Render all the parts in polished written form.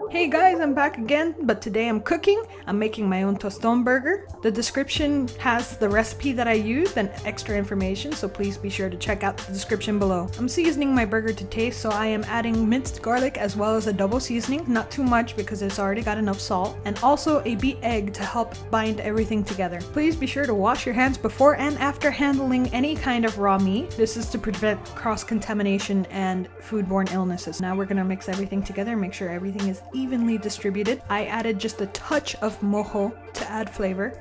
Hey guys, I'm back again, but today I'm cooking. I'm making my own Toston burger. The description has the recipe that I used and extra information, so please be sure to check out the description below. I'm seasoning my burger to taste, so I am adding minced garlic as well as a double seasoning, not too much because it's already got enough salt, and also a beat egg to help bind everything together. Please be sure to wash your hands before and after handling any kind of raw meat. This is to prevent cross-contamination and foodborne illnesses. Now we're gonna mix everything together, make sure everything is evenly distributed. I added just a touch of mojo to add flavor.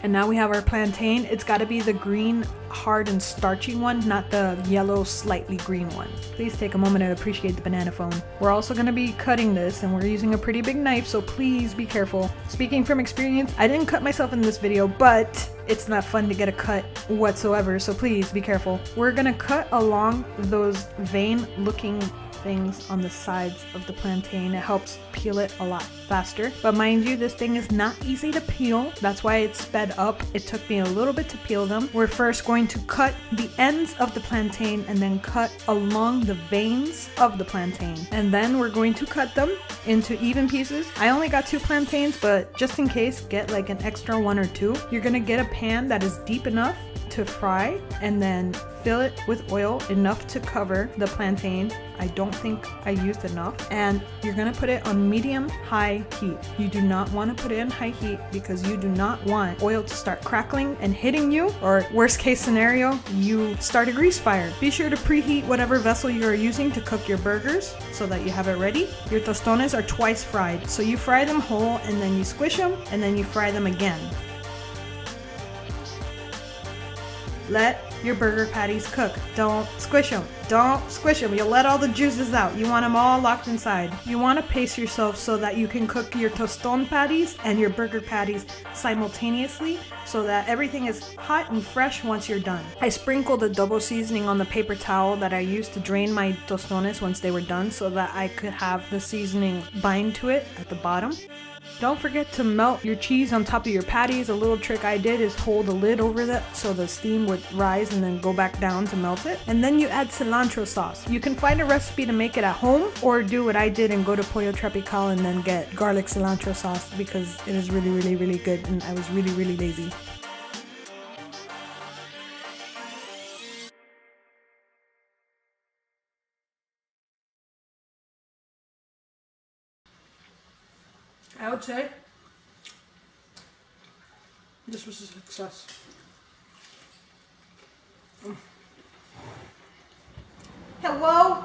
And now we have our plantain. It's got to be the green, hard and starchy one, not the yellow, slightly green one. Please take a moment to appreciate the banana phone. We're also going to be cutting this, and we're using a pretty big knife, so please be careful. Speaking from experience, I didn't cut myself in this video, but it's not fun to get a cut whatsoever, so please be careful. We're going to cut along those vein-looking things on the sides of the plantain. It helps peel it a lot faster. But mind you, this thing is not easy to peel. That's why it's sped up. It took me a little bit to peel them. We're first going to cut the ends of the plantain and then cut along the veins of the plantain. And then we're going to cut them into even pieces. I only got 2 plantains, but just in case, get like an extra 1 or 2. You're gonna get a pan that is deep enough to fry and then fill it with oil enough to cover the plantain. I don't think I used enough. And you're gonna put it on medium-high heat. You do not want to put it in high heat because you do not want oil to start crackling and hitting you, or worst case scenario, you start a grease fire. Be sure to preheat whatever vessel you are using to cook your burgers so that you have it ready. Your tostones are twice fried, so you fry them whole and then you squish them and then you fry them again. Let your burger patties cook. Don't squish them. Don't squish them. You'll let all the juices out. You want them all locked inside. You want to pace yourself so that you can cook your toston patties and your burger patties simultaneously so that everything is hot and fresh once you're done. I sprinkled a double seasoning on the paper towel that I used to drain my tostones once they were done so that I could have the seasoning bind to it at the bottom. Don't forget to melt your cheese on top of your patties. A little trick I did is hold the lid over that so the steam would rise and then go back down to melt it. And then you add cilantro sauce. You can find a recipe to make it at home or do what I did and go to Pollo Tropical and then get garlic cilantro sauce because it is really good and I was really lazy. I would say this was a success. Hello?